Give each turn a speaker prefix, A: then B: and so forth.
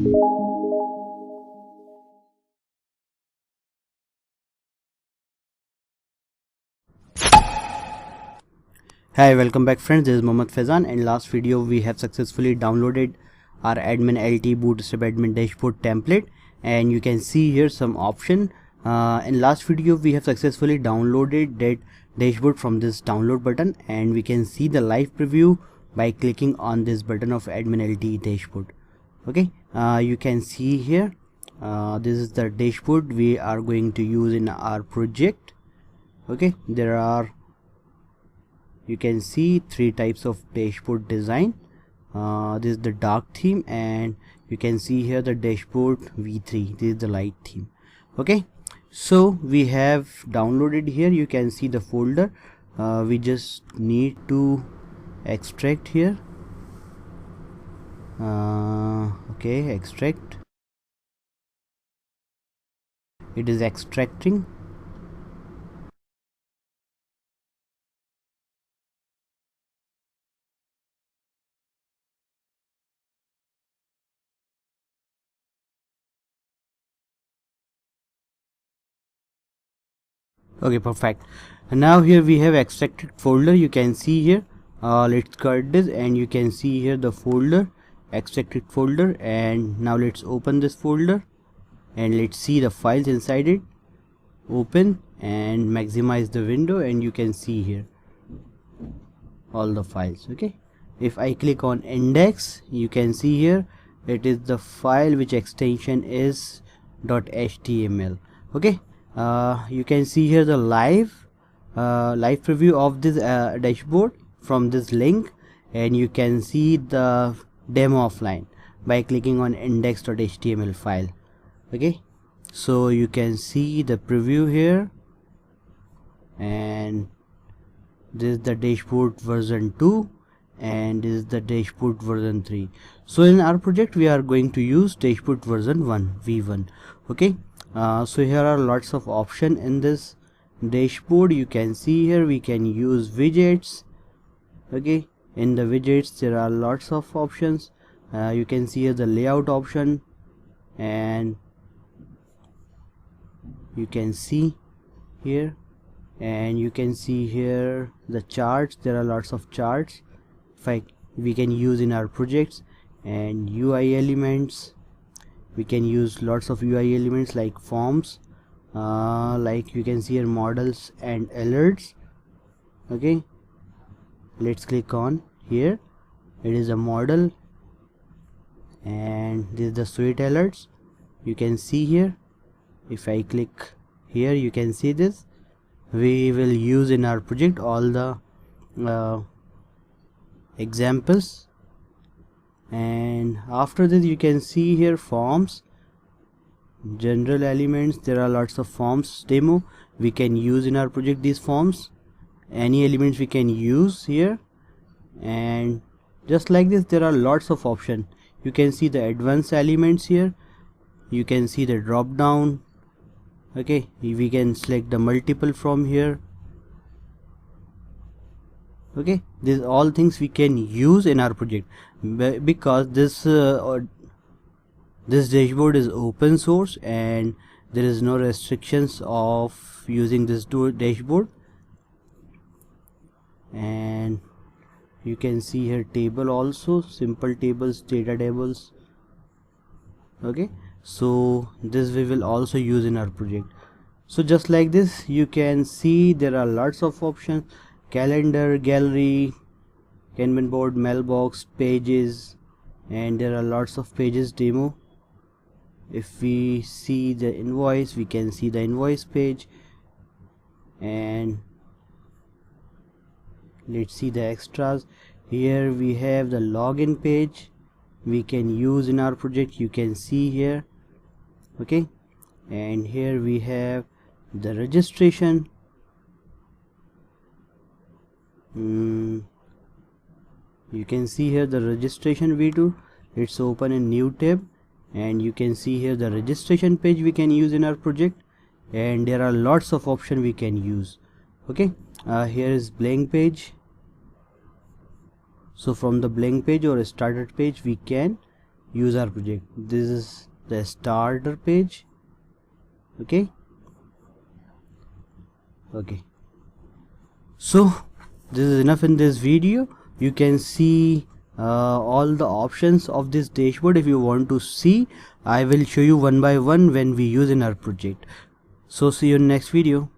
A: Hi, welcome back friends. This is Mohammad Faizan. In last video we have successfully downloaded our AdminLte Bootstrap Admin Dashboard template, and you can see here some option. In last video we have successfully downloaded that dashboard from this download button, and we can see the live preview by clicking on this button of AdminLte dashboard. Okay, you can see here this is the dashboard we are going to use in our project. Okay, there are, you can see, three types of dashboard design. This is the dark theme, and you can see here the dashboard v3. This is the light theme. Okay, so we have downloaded here. You can see the folder. We just need to extract here. Okay, extract. It is extracting. Okay, perfect. And now here we have extracted folder. You can see here, let's cut this, and you can see here the folder, extracted folder. And now let's open this folder and let's see the files inside it. Open and maximize the window, and you can see here all the files. Okay, if I click on index, you can see here it is the file which extension is .html. Okay, you can see here the live preview of this dashboard from this link, and you can see the demo offline by clicking on index.html file. Okay, so you can see the preview here, and this is the dashboard version 2, and this is the dashboard version 3. So in our project we are going to use dashboard version 1, v1. Okay, so here are lots of options in this dashboard. You can see here we can use widgets. Okay, in the widgets there are lots of options. You can see here the layout option, and you can see here, and you can see here the charts. There are lots of charts we can use in our projects, and UI elements. We can use lots of UI elements like forms, like you can see here models and alerts. Okay, let's click on here. It is a model, and this is the suite alerts. You can see here, if I click here, you can see this. We will use in our project all the examples. And after this you can see here forms, general elements. There are lots of forms demo we can use in our project. These forms, any elements we can use here, and just like this there are lots of options. You can see the advanced elements here. You can see the drop down. Okay, we can select the multiple from here. Okay, these all things we can use in our project, because this dashboard is open source and there is no restrictions of using this dashboard. And you can see here table also, simple tables, data tables. Okay, so this we will also use in our project. So just like this you can see there are lots of options: calendar, gallery, Kanban board, mailbox, pages, and there are lots of pages demo. If we see the invoice, we can see the invoice page, and let's see the extras. Here we have the login page we can use in our project. You can see here. Okay, and here we have the registration. You can see here the registration v2. Let's open a new tab, and you can see here the registration page we can use in our project, and there are lots of options we can use. Okay, here is blank page. So from the blank page or started page we can use our project. This is the starter page. Okay, so this is enough in this video. You can see all the options of this dashboard. If you want to see, I will show you one by one when we use in our project. So see you in next video.